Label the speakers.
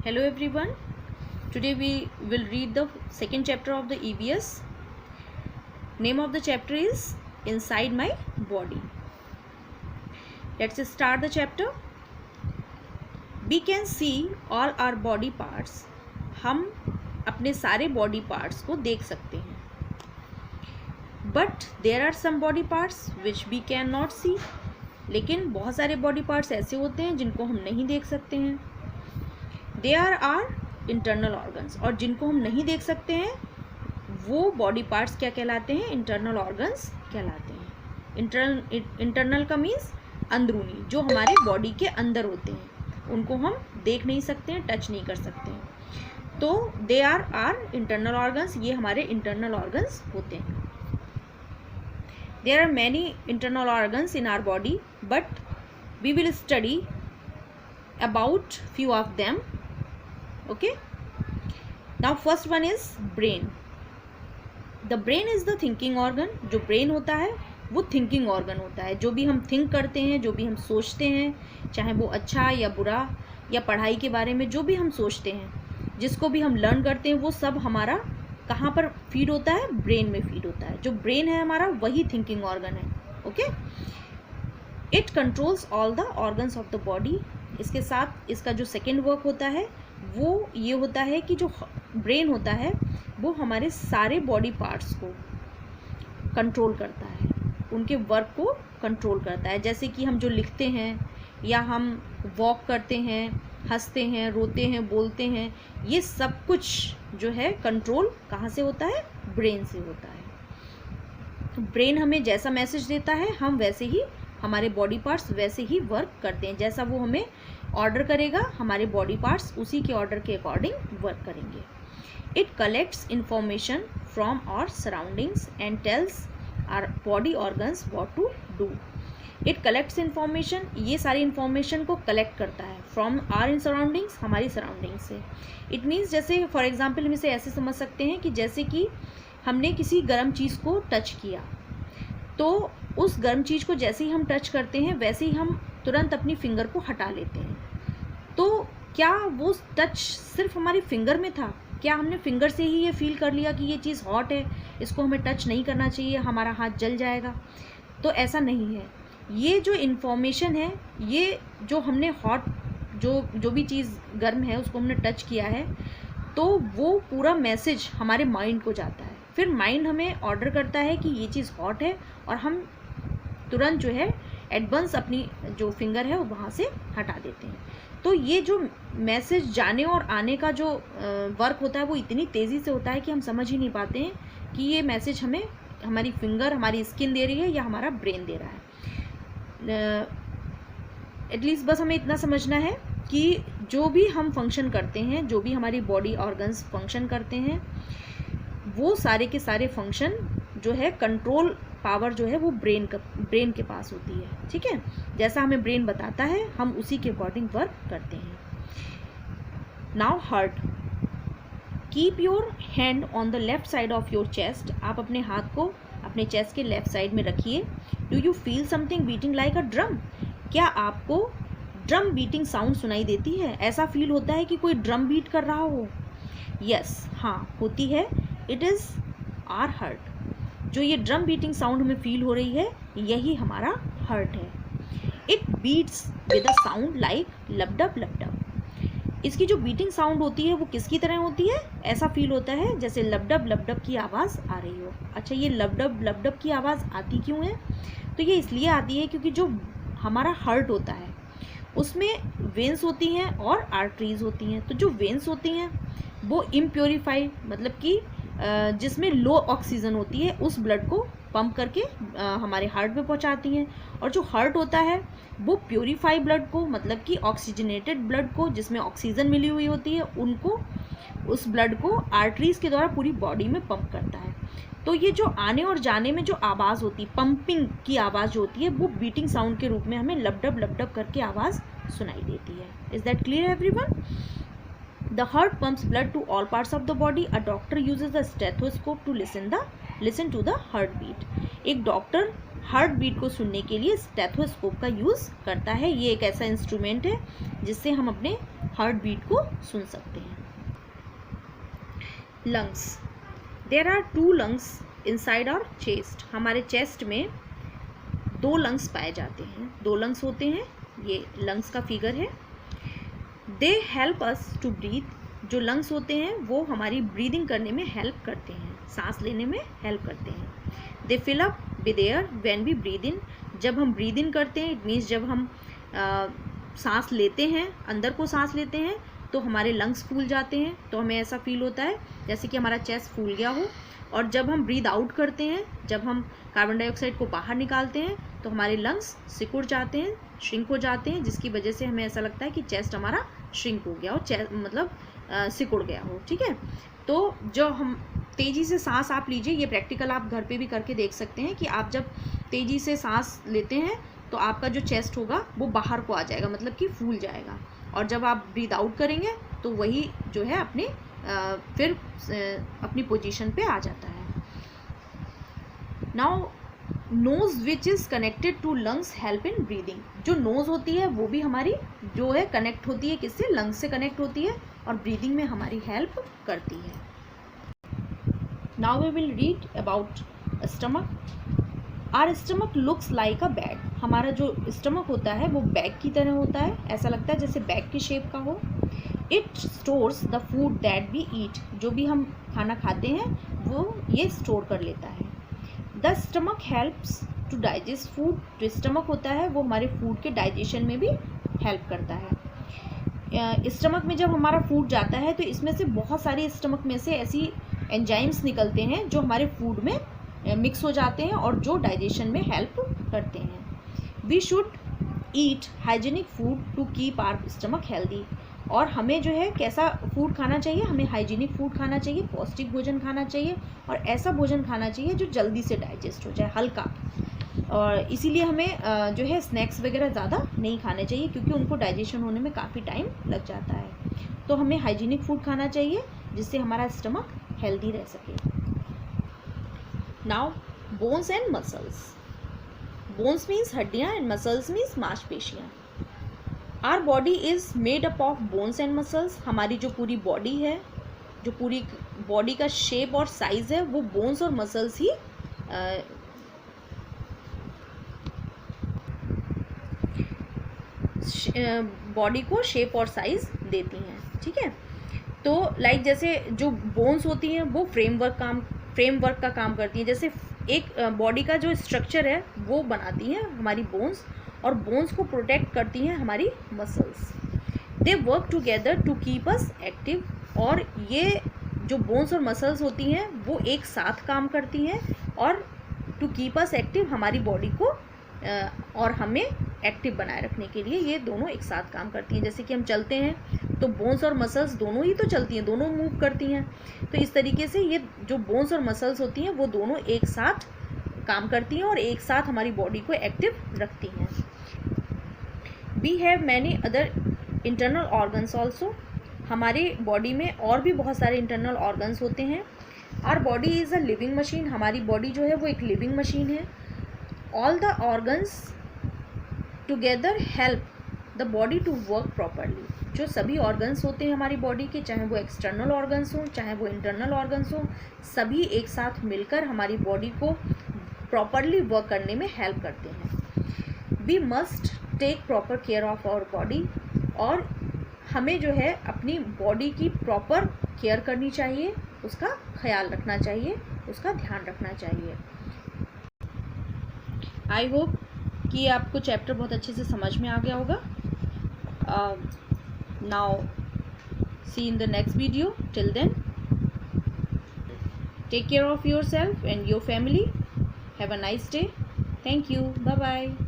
Speaker 1: Hello everyone. Today we will read the second chapter of the EVS. Name of the chapter is Inside My Body. Let's start the chapter. We can see all our body parts. हम अपने सारे body parts को देख सकते हैं. But there are some body parts which we cannot see. लेकिन बहुत सारे body parts ऐसे होते हैं जिनको हम नहीं देख सकते हैं. There are internal organs, और जिनको हम नहीं देख सकते हैं वो बॉडी पार्ट्स क्या कहलाते हैं? इंटरनल ऑर्गन्स कहलाते हैं. इंटरनल का मीन्स अंदरूनी, जो हमारे बॉडी के अंदर होते हैं, उनको हम देख नहीं सकते हैं, टच नहीं कर सकते हैं. तो दे आर इंटरनल ऑर्गन्स, ये हमारे इंटरनल ऑर्गन्स होते हैं. There are many internal organs in our body, but we will study about few of them. Okay, now first one is brain. The brain is the thinking organ. जो brain होता है वो thinking organ होता है. जो भी हम think करते हैं, जो भी हम सोचते हैं, चाहे वो अच्छा या बुरा या पढ़ाई के बारे में जो भी हम सोचते हैं, जिसको भी हम learn करते हैं, वो सब हमारा कहाँ पर feed होता है? brain में feed होता है. जो brain है हमारा वही thinking organ है. Okay, it controls all the organs of the body. इसके साथ इसका जो सेकेंड वर्क होता है वो ये होता है कि जो ब्रेन होता है वो हमारे सारे बॉडी पार्ट्स को कंट्रोल करता है, उनके वर्क को कंट्रोल करता है. जैसे कि हम जो लिखते हैं या हम वॉक करते हैं, हंसते हैं, रोते हैं, बोलते हैं, ये सब कुछ जो है कंट्रोल कहाँ से होता है? ब्रेन से होता है. ब्रेन हमें जैसा मैसेज देता है हम वैसे ही, हमारे बॉडी पार्ट्स वैसे ही वर्क करते हैं. जैसा वो हमें ऑर्डर करेगा हमारे बॉडी पार्ट्स उसी के ऑर्डर के अकॉर्डिंग वर्क करेंगे. It collects information from our surroundings and tells our body organs what to do. It collects information, ये सारी इंफॉर्मेशन को कलेक्ट करता है फ्रॉम आवर सराउंडिंग्स, हमारी सराउंडिंग से. इट मीन्स जैसे फॉर एग्जाम्पल हम इसे ऐसे समझ सकते हैं कि जैसे कि हमने किसी गर्म चीज़ को टच किया, तो उस गर्म चीज़ को जैसे ही हम टच करते हैं वैसे ही हम तुरंत अपनी फिंगर को हटा लेते हैं. तो क्या वो टच सिर्फ हमारी फिंगर में था? क्या हमने फिंगर से ही ये फील कर लिया कि ये चीज़ हॉट है, इसको हमें टच नहीं करना चाहिए, हमारा हाथ जल जाएगा? तो ऐसा नहीं है. ये जो इन्फॉर्मेशन है, ये जो हमने हॉट जो भी चीज़ गर्म है उसको हमने टच किया है, तो वो पूरा मैसेज हमारे माइंड को जाता है. फिर माइंड हमें ऑर्डर करता है कि ये चीज़ हॉट है और हम तुरंत जो है एडवांस अपनी जो फिंगर है वो वहाँ से हटा देते हैं. तो ये जो मैसेज जाने और आने का जो वर्क होता है वो इतनी तेज़ी से होता है कि हम समझ ही नहीं पाते हैं कि ये मैसेज हमें हमारी फिंगर, हमारी स्किन दे रही है या हमारा ब्रेन दे रहा है. एटलीस्ट बस हमें इतना समझना है कि जो भी हम फंक्शन करते हैं, जो भी हमारी बॉडी ऑर्गन्स फंक्शन करते हैं, वो सारे के सारे फंक्शन जो है कंट्रोल पावर जो है वो ब्रेन के पास होती है. ठीक है, जैसा हमें ब्रेन बताता है हम उसी के अकॉर्डिंग वर्क करते हैं. Now heart. Keep your hand on the left side of your chest. आप अपने हाथ को अपने चेस्ट के लेफ्ट साइड में रखिए. Do you feel something beating like a drum? क्या आपको ड्रम बीटिंग साउंड सुनाई देती है? ऐसा फील होता है कि कोई ड्रम बीट कर रहा हो? यस, हाँ होती है. It is our heart. जो ये ड्रम बीटिंग साउंड हमें फील हो रही है यही हमारा हार्ट है. It beats with a sound like lub dub lub dub. इसकी जो बीटिंग साउंड होती है वो किसकी तरह होती है? ऐसा फील होता है जैसे लबडब लबडब की आवाज़ आ रही हो. अच्छा, ये लबडब लबडब की आवाज़ आती क्यों है? तो ये इसलिए आती है क्योंकि जो हमारा हार्ट होता है उसमें वेन्स होती हैं और आर्टरीज होती हैं. तो जो वेन्स होती हैं वो इम्प्योरीफाइड, मतलब कि जिसमें लो ऑक्सीजन होती है, उस ब्लड को पंप करके हमारे हार्ट में पहुंचाती हैं. और जो हार्ट होता है वो प्योरीफाई ब्लड को, मतलब कि ऑक्सीजनेटेड ब्लड को जिसमें ऑक्सीजन मिली हुई होती है, उनको, उस ब्लड को आर्टरीज के द्वारा पूरी बॉडी में पंप करता है. तो ये जो आने और जाने में जो आवाज़ होती है, पंपिंग की आवाज़ जो होती है, वो बीटिंग साउंड के रूप में हमें लबडब करके आवाज़ सुनाई देती है. Is that clear everyone? The heart pumps blood to all parts of the body. A doctor uses a stethoscope to listen to the heartbeat. एक डॉक्टर हार्ट बीट को सुनने के लिए स्टेथोस्कोप का यूज़ करता है. ये एक ऐसा इंस्ट्रूमेंट है जिससे हम अपने हार्ट बीट को सुन सकते हैं। Lungs, there are 2 lungs inside our chest. हमारे चेस्ट में 2 लंग्स पाए जाते हैं, 2 लंग्स होते हैं, ये लंग्स का फिगर है। They help us to breathe. जो लंग्स होते हैं वो हमारी ब्रीदिंग करने में हेल्प करते हैं, सांस लेने में हेल्प करते हैं। They fill up with air when we breathe in. जब हम ब्रीद इन करते हैं, इट मीन्स जब हम सांस लेते हैं, अंदर को सांस लेते हैं, तो हमारे लंग्स फूल जाते हैं, तो हमें ऐसा फील होता है जैसे कि हमारा चेस्ट फूल गया हो। और जब हम ब्रीद आउट करते हैं, जब हम कार्बन डाइऑक्साइड को बाहर निकालते हैं, तो हमारे लंग्स सिकुड़ जाते हैं, श्रिंक हो जाते हैं, जिसकी वजह से हमें ऐसा लगता है कि चेस्ट हमारा श्रिंक हो गया हो, चेस्ट मतलब सिकुड़ गया हो। ठीक है, तो जो हम तेज़ी से सांस आप लीजिए, ये प्रैक्टिकल आप घर पे भी करके देख सकते हैं कि आप जब तेज़ी से सांस लेते हैं तो आपका जो चेस्ट होगा वो बाहर को आ जाएगा, मतलब कि फूल जाएगा। और जब आप ब्रीद आउट करेंगे तो वही जो है अपने फिर अपनी पोजीशन पे आ जाता है। Now nose which is connected to lungs help in breathing. जो नोज होती है वो भी हमारी जो है कनेक्ट होती है, किससे? लंग्स से कनेक्ट होती है और ब्रीदिंग में हमारी हेल्प करती है। Now we will read about stomach. Our stomach looks like a bag. हमारा जो स्टमक होता है वो बैग की तरह होता है, ऐसा लगता है जैसे बैग की शेप का हो। It stores the food that we eat. जो भी हम खाना खाते हैं वो ये स्टोर कर लेता है। The stomach helps to digest food. जो स्टमक होता है वो हमारे फूड के डाइजेशन में भी हेल्प करता है। स्टमक में जब हमारा फूड जाता है तो इसमें से बहुत सारी स्टमक में से ऐसी एंजाइम्स निकलते हैं जो हमारे फूड में मिक्स हो जाते हैं और जो डाइजेशन में हेल्प करते हैं। We should eat hygienic food to keep our stomach healthy. और हमें जो है कैसा फूड खाना चाहिए? हमें हाइजीनिक फूड खाना चाहिए, पौष्टिक भोजन खाना चाहिए और ऐसा भोजन खाना चाहिए जो जल्दी से डाइजेस्ट हो जाए, हल्का। और इसीलिए हमें जो है स्नैक्स वगैरह ज़्यादा नहीं खाने चाहिए क्योंकि उनको डाइजेशन होने में काफ़ी टाइम लग जाता है। तो हमें हाइजीनिक फूड खाना चाहिए जिससे हमारा स्टमक हेल्दी रह सके। Now bones and muscles. Bones means हड्डियाँ एंड मसल्स मीन्स मांसपेशियाँ। Our body is made up of bones and muscles. हमारी जो पूरी बॉडी है, जो पूरी बॉडी का शेप और साइज़ है वो बोन्स और मसल्स ही बॉडी को शेप और साइज़ देती हैं। ठीक है, तो लाइक जैसे जो बोन्स होती हैं वो फ्रेमवर्क का काम करती हैं। जैसे एक बॉडी का जो स्ट्रक्चर है वो बनाती हैं हमारी बोन्स, और बोन्स को प्रोटेक्ट करती हैं हमारी muscles. They work together to keep us active. और ये जो बोन्स और मसल्स होती हैं वो एक साथ काम करती हैं और टू कीप अस एक्टिव, हमारी बॉडी को और हमें एक्टिव बनाए रखने के लिए ये दोनों एक साथ काम करती हैं। जैसे कि हम चलते हैं तो बोन्स और मसल्स दोनों ही तो चलती हैं, दोनों मूव करती हैं। तो इस तरीके से ये जो बोन्स और मसल्स होती हैं वो दोनों एक साथ काम करती हैं और एक साथ हमारी बॉडी को एक्टिव रखती हैं। We have many other internal organs also. हमारी बॉडी में और भी बहुत सारे इंटरनल ऑर्गन्स होते हैं। Our body is a living machine. हमारी बॉडी जो है वो एक लिविंग मशीन है। All the organs together help the body to work properly. जो सभी ऑर्गन्स होते हैं हमारी बॉडी के, चाहे वो एक्सटर्नल ऑर्गन्स हों चाहे वो इंटरनल ऑर्गन्स हों, सभी एक साथ मिलकर हमारी बॉडी को प्रॉपरली वर्क करने में हेल्प करते हैं। We must take proper care of our body. और हमें जो है अपनी बॉडी की प्रॉपर केयर करनी चाहिए, उसका ख्याल रखना चाहिए, उसका ध्यान रखना चाहिए। आई होप कि आपको चैप्टर बहुत अच्छे से समझ में आ गया होगा। Now see in the next video. Till then take care of yourself and your family. Have a nice day. Thank you. Bye bye.